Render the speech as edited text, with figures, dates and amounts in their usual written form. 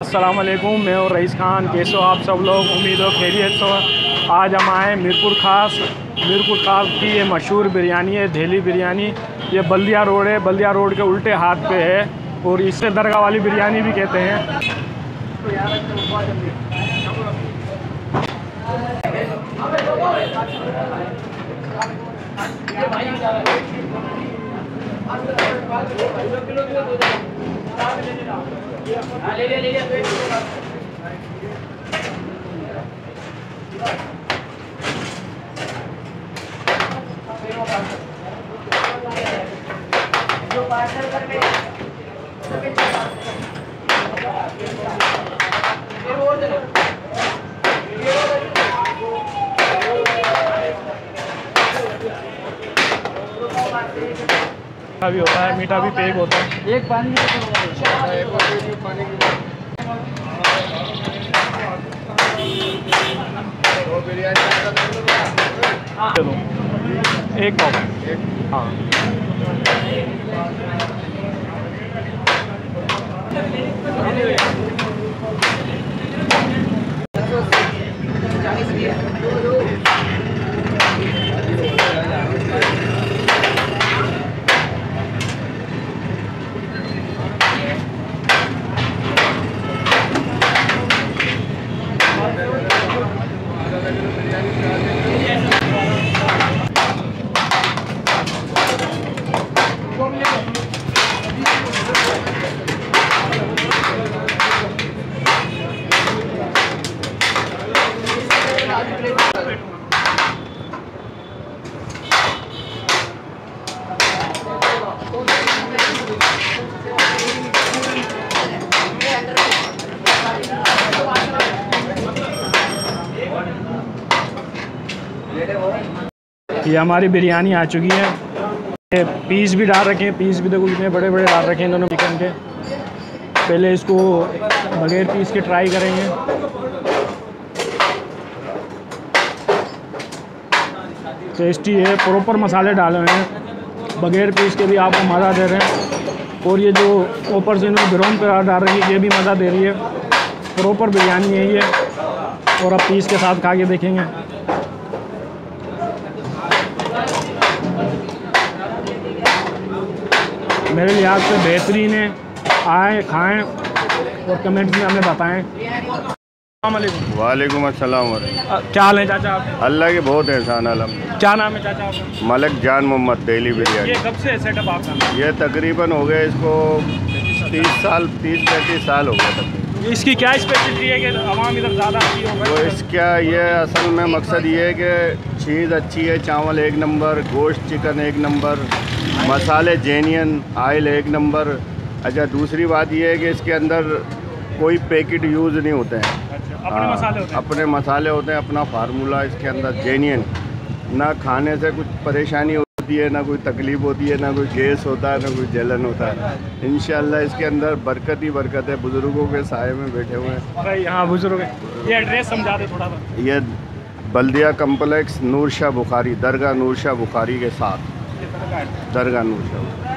अस्सलाम वालेकुम, मैं और रईस खान। कैसे हो आप सब लोग? उम्मीद हो खैरियत से। आज हम आए मीरपुर ख़ास की ये मशहूर बिरयानी है, दिल्ली बिरयानी। ये बल्दिया रोड है, बल्दिया रोड के उल्टे हाथ पे है और इसे दरगाह वाली बिरयानी भी कहते हैं। भी होता है, मीठा भी पैक होता है। एक पानी चलो एक पाव। हाँ ये हमारी बिरयानी आ चुकी है। ये पीस भी डाल रखे हैं, पीस भी देखो कितने बड़े बड़े डाल रखे हैं दोनों चिकन के। पहले इसको बगैर पीस के ट्राई करेंगे। टेस्टी है, प्रॉपर मसाले डाले हुए हैं, बगैर पीस के भी आपको मज़ा दे रहे हैं। और ये जो ऊपर से इन्होंने ब्राउन पे डाल रही है, ये भी मज़ा दे रही है। प्रॉपर बिरयानी है ये। और अब पीस के साथ खा के देखेंगे। मेरे लिहाज से बेहतरीन है। आए खाएं और कमेंट्स में हमें बताएं। वालेकुम अस्सलाम। क्या हाल है चाचा आप? अल्लाह के बहुत एहसान अलहम्दुलिल्लाह। क्या नाम है चाचा आपका? मलिक जान मोहम्मद, दिल्ली बिरयानी। ये कब से सेटअप आपका? ये तकरीबन हो गए इसको 30-35 साल हो गए तक। इसकी क्या स्पेशलिटी है कि आवाम इधर ज़्यादा आती हो? तो इसका ये असल में मकसद ये है कि चीज़ अच्छी है, चावल एक नंबर, गोश्त चिकन एक नंबर, मसाले जेन्युइन, आयल एक नंबर। अच्छा, दूसरी बात ये है कि इसके अंदर कोई पैकेट यूज़ नहीं होते हैं। अपने मसाले होते हैं? अपने मसाले होते हैं, अपना फार्मूला इसके अंदर जेन्युइन। ना खाने से कुछ परेशानी होती है, ना कोई तकलीफ़ होती है, ना कोई गैस होता है, ना कोई जलन होता है। इंशाल्लाह इसके अंदर बरकत ही बरकत है। बुज़ुर्गों के साए में बैठे हुए हैं भाई। हाँ बुजुर्ग। ये एड्रेस समझा दे थोड़ा सा। ये बल्दिया कम्प्लेक्स, नूर शाह बुखारी, दरगाह नूर शाह बुखारी के साथ, दरगाह नूर शाह।